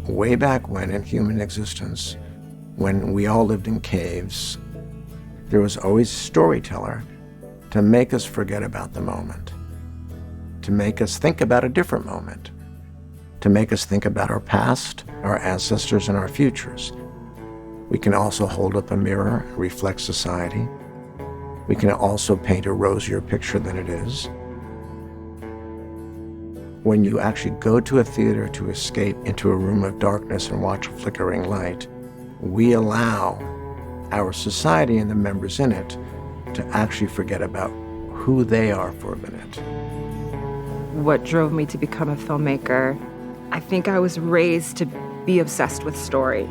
way back when in human existence, when we all lived in caves, there was always a storyteller to make us forget about the moment, to make us think about a different moment, to make us think about our past, our ancestors, and our futures. We can also hold up a mirror and reflect society. We can also paint a rosier picture than it is. When you actually go to a theater to escape into a room of darkness and watch a flickering light, we allow our society and the members in it to actually forget about who they are for a minute. What drove me to become a filmmaker, I think I was raised to be obsessed with story.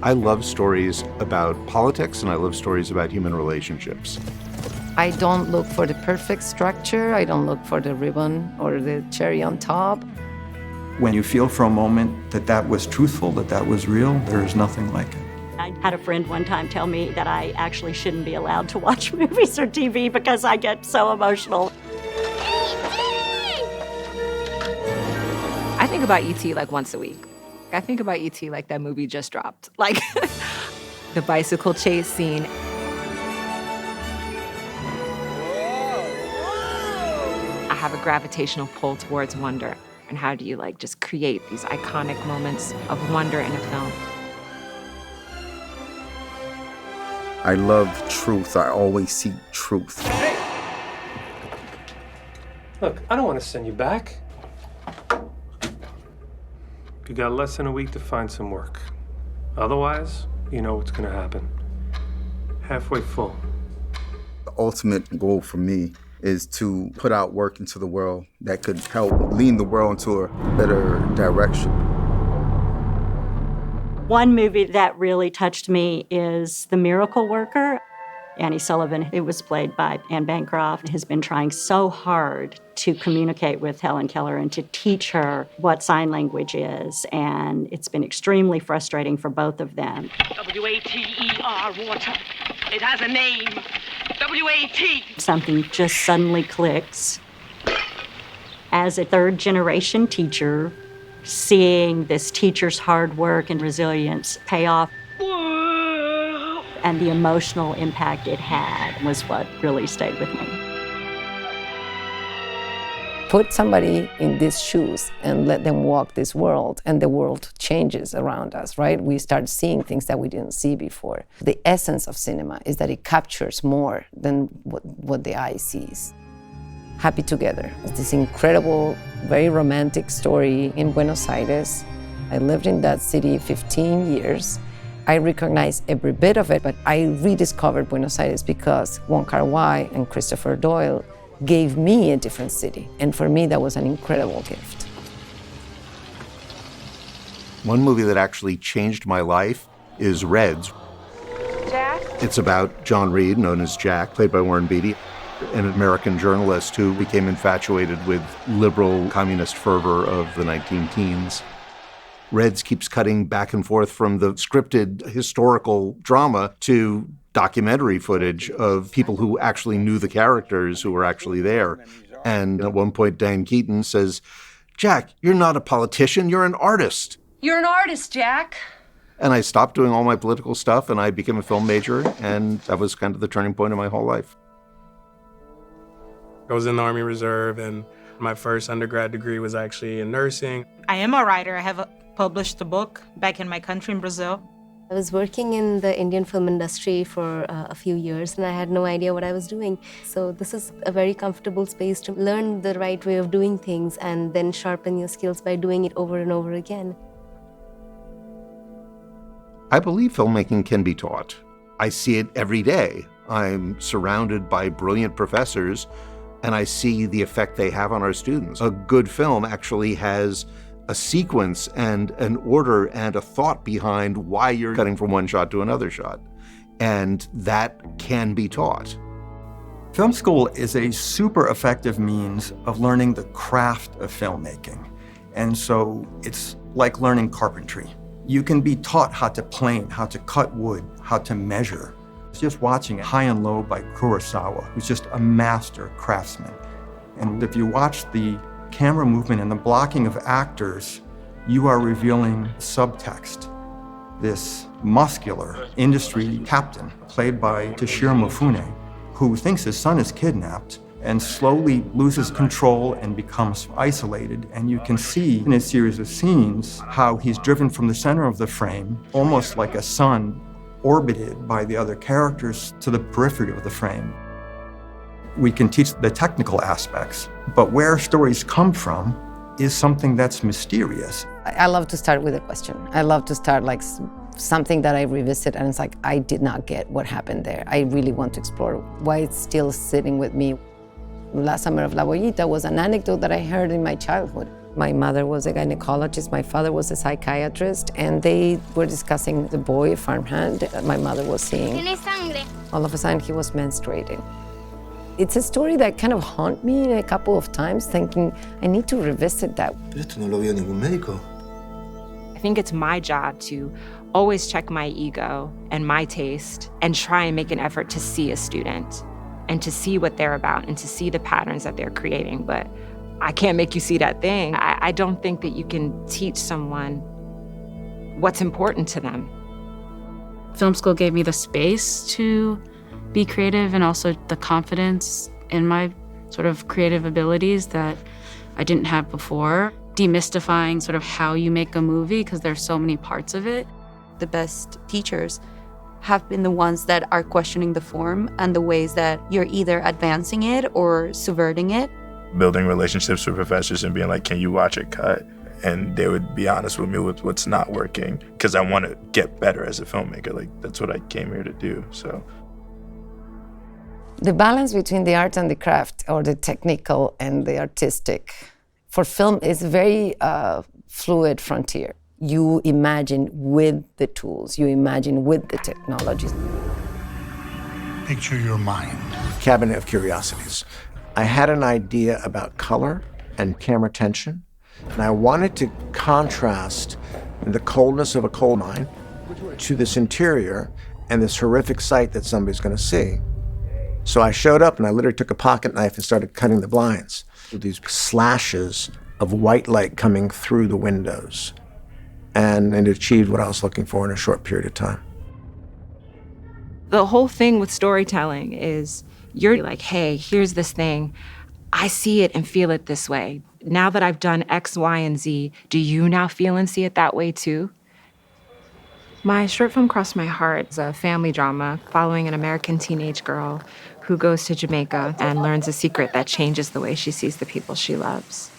I love stories about politics and I love stories about human relationships. I don't look for the perfect structure. I don't look for the ribbon or the cherry on top. When you feel for a moment that that was truthful, that that was real, there is nothing like it. I had a friend one time tell me that I actually shouldn't be allowed to watch movies or TV because I get so emotional. I think about E.T. like once a week. I think about E.T. like that movie just dropped. Like the bicycle chase scene. I have a gravitational pull towards wonder. And how do you just create these iconic moments of wonder in a film? I love truth. I always seek truth. Hey! Look, I don't want to send you back. You got less than a week to find some work. Otherwise, you know what's going to happen. Halfway full. The ultimate goal for me is to put out work into the world that could help lead the world into a better direction. One movie that really touched me is The Miracle Worker. Annie Sullivan, who was played by Anne Bancroft, has been trying so hard to communicate with Helen Keller and to teach her what sign language is, and it's been extremely frustrating for both of them. W-A-T-E-R, water. It has a name. W-A-T. Something just suddenly clicks. As a third-generation teacher, seeing this teacher's hard work and resilience pay off, and the emotional impact it had was what really stayed with me. Put somebody in these shoes and let them walk this world, and the world changes around us, right? We start seeing things that we didn't see before. The essence of cinema is that it captures more than what the eye sees. Happy Together. It's this incredible, very romantic story in Buenos Aires. I lived in that city 15 years. I recognize every bit of it, but I rediscovered Buenos Aires because Wong Kar-wai and Christopher Doyle gave me a different city. And for me, that was an incredible gift. One movie that actually changed my life is Reds. Jack? It's about John Reed, known as Jack, played by Warren Beatty, an American journalist who became infatuated with liberal communist fervor of the 19-teens. Reds keeps cutting back and forth from the scripted historical drama to documentary footage of people who actually knew the characters who were actually there. And at one point, Diane Keaton says, "Jack, you're not a politician, you're an artist." You're an artist, Jack. And I stopped doing all my political stuff and I became a film major, and that was kind of the turning point of my whole life. I was in the Army Reserve, and my first undergrad degree was actually in nursing. I am a writer. I have published a book back in my country in Brazil. I was working in the Indian film industry for a few years, and I had no idea what I was doing. So this is a very comfortable space to learn the right way of doing things and then sharpen your skills by doing it over and over again. I believe filmmaking can be taught. I see it every day. I'm surrounded by brilliant professors, and I see the effect they have on our students. A good film actually has a sequence and an order and a thought behind why you're cutting from one shot to another shot. And that can be taught. Film school is a super effective means of learning the craft of filmmaking. And so it's like learning carpentry. You can be taught how to plane, how to cut wood, how to measure. Just watching High and Low by Kurosawa, who's just a master craftsman. And if you watch the camera movement and the blocking of actors, you are revealing subtext. This muscular industry captain, played by Toshiro Mifune, who thinks his son is kidnapped and slowly loses control and becomes isolated. And you can see in a series of scenes how he's driven from the center of the frame, almost like a sun orbited by the other characters, to the periphery of the frame. We can teach the technical aspects, but where stories come from is something that's mysterious. I love to start with a question. I love to start like something that I revisit and it's like, I did not get what happened there. I really want to explore why it's still sitting with me. Last Summer of La Bollita was an anecdote that I heard in my childhood. My mother was a gynecologist, my father was a psychiatrist, and they were discussing the boy, farmhand, that my mother was seeing. All of a sudden, he was menstruating. It's a story that kind of haunted me a couple of times, thinking, I need to revisit that. I think it's my job to always check my ego and my taste and try and make an effort to see a student and to see what they're about and to see the patterns that they're creating. But I can't make you see that thing. I don't think that you can teach someone what's important to them. Film school gave me the space to be creative and also the confidence in my sort of creative abilities that I didn't have before. Demystifying sort of how you make a movie, because there's so many parts of it. The best teachers have been the ones that are questioning the form and the ways that you're either advancing it or subverting it. Building relationships with professors and being like, can you watch it cut? And they would be honest with me with what's not working, because I want to get better as a filmmaker. Like, that's what I came here to do, so. The balance between the art and the craft, or the technical and the artistic, for film is a very fluid frontier. You imagine with the tools, you imagine with the technologies. Picture your mind. Cabinet of Curiosities. I had an idea about color and camera tension, and I wanted to contrast the coldness of a coal mine to this interior and this horrific sight that somebody's going to see. So I showed up and I literally took a pocket knife and started cutting the blinds with these slashes of white light coming through the windows. And it achieved what I was looking for in a short period of time. The whole thing with storytelling is you're like, hey, here's this thing. I see it and feel it this way. Now that I've done X, Y, and Z, do you now feel and see it that way too? My short film Cross My Heart is a family drama following an American teenage girl who goes to Jamaica and learns a secret that changes the way she sees the people she loves.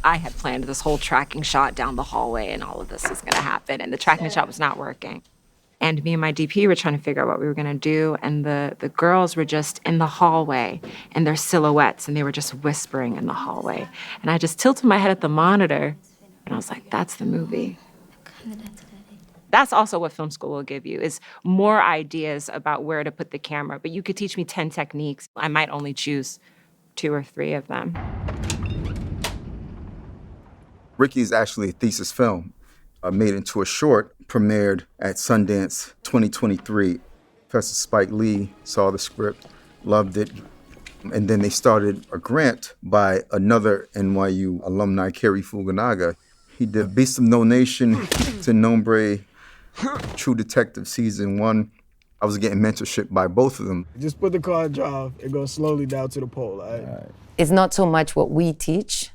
I had planned this whole tracking shot down the hallway and all of this was gonna happen, and the tracking shot was not working. And me and my DP were trying to figure out what we were gonna do, and the girls were just in the hallway in their silhouettes, and they were just whispering in the hallway. And I just tilted my head at the monitor, and I was like, that's the movie. That's also what film school will give you, is more ideas about where to put the camera. But you could teach me 10 techniques. I might only choose 2 or 3 of them. Ricky is actually a thesis film, made into a short, premiered at Sundance 2023. Professor Spike Lee saw the script, loved it, and then they started a grant by another NYU alumni, Kerry Fukunaga. He did Beast of No Nation, to Nombre, True Detective Season 1. I was getting mentorship by both of them. Just put the card off and go slowly down to the pole, all right? It's not so much what we teach.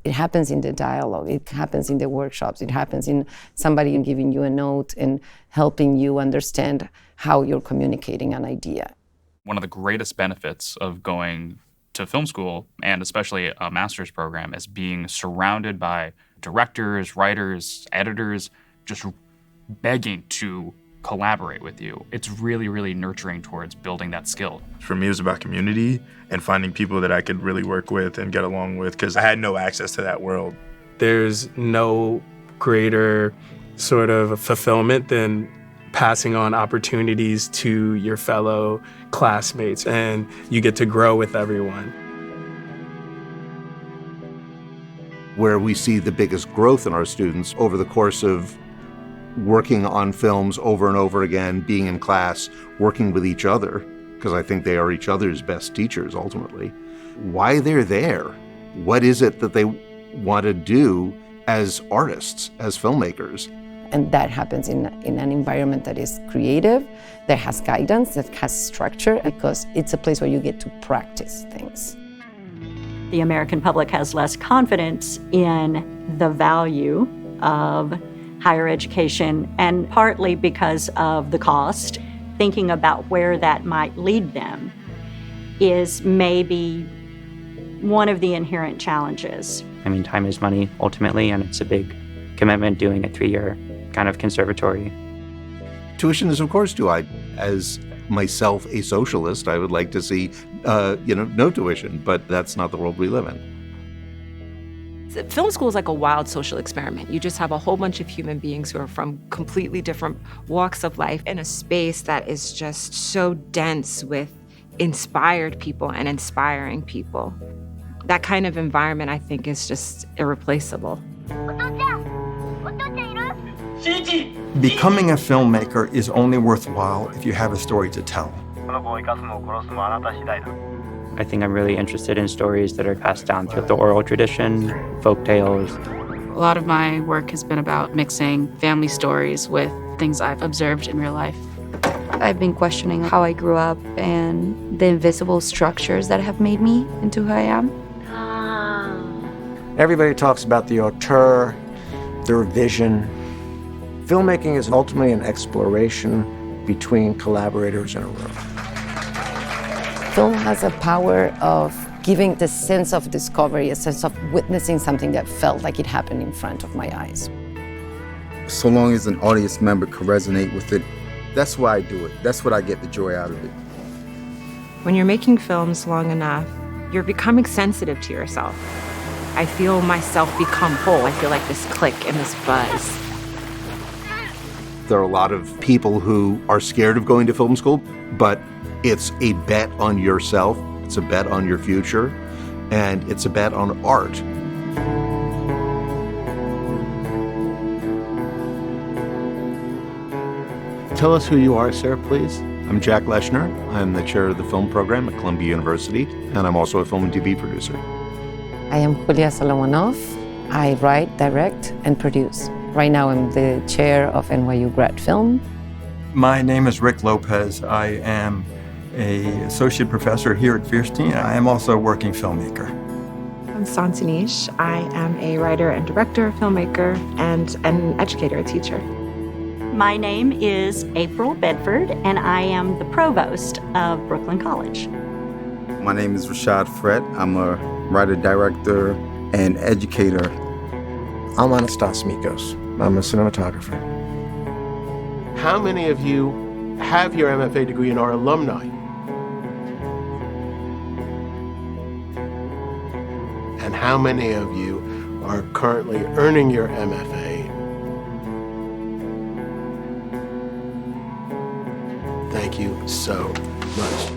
It happens in the dialogue. It happens in the workshops. It happens in somebody giving you a note and helping you understand how you're communicating an idea. One of the greatest benefits of going to film school, and especially a master's program, is being surrounded by directors, writers, editors, just begging to collaborate with you. It's really, really nurturing towards building that skill. For me, it was about community and finding people that I could really work with and get along with, because I had no access to that world. There's no greater sort of fulfillment than passing on opportunities to your fellow classmates, and you get to grow with everyone. Where we see the biggest growth in our students over the course of working on films over and over again, being in class, working with each other, because I think they are each other's best teachers ultimately. Why they're there, what is it that they want to do as artists, as filmmakers. And that happens in an environment that is creative, that has guidance, that has structure, because it's a place where you get to practice things. The American public has less confidence in the value of higher education, and partly because of the cost. Thinking about where that might lead them is maybe one of the inherent challenges. I mean, time is money ultimately, and it's a big commitment doing a 3-year kind of conservatory. Tuition is, of course, due. As myself, a socialist, I would like to see, no tuition, but that's not the world we live in. Film school is like a wild social experiment. You just have a whole bunch of human beings who are from completely different walks of life in a space that is just so dense with inspired people and inspiring people. That kind of environment, I think, is just irreplaceable. Becoming a filmmaker is only worthwhile if you have a story to tell. I think I'm really interested in stories that are passed down through the oral tradition, folk tales. A lot of my work has been about mixing family stories with things I've observed in real life. I've been questioning how I grew up and the invisible structures that have made me into who I am. Everybody talks about the auteur, their vision. Filmmaking is ultimately an exploration between collaborators in a room. Film has a power of giving the sense of discovery, a sense of witnessing something that felt like it happened in front of my eyes. So long as an audience member can resonate with it, that's why I do it. That's what I get the joy out of it. When you're making films long enough, you're becoming sensitive to yourself. I feel myself become whole. I feel like this click and this buzz. There are a lot of people who are scared of going to film school, but it's a bet on yourself, it's a bet on your future, and it's a bet on art. Tell us who you are, sir, please. I'm Jack Leshner. I'm the chair of the film program at Columbia University, and I'm also a film and TV producer. I am Julia Solomonov. I write, direct, and produce. Right now I'm the chair of NYU Grad Film. My name is Rick Lopez. I am an associate professor here at Fierstein. I am also a working filmmaker. I'm Santanish. I am a writer and director, filmmaker, and an educator, a teacher. My name is April Bedford, and I am the provost of Brooklyn College. My name is Rashad Fred. I'm a writer, director, and educator. I'm Anastas Mikos. I'm a cinematographer. How many of you have your MFA degree and are alumni? And how many of you are currently earning your MFA? Thank you so much.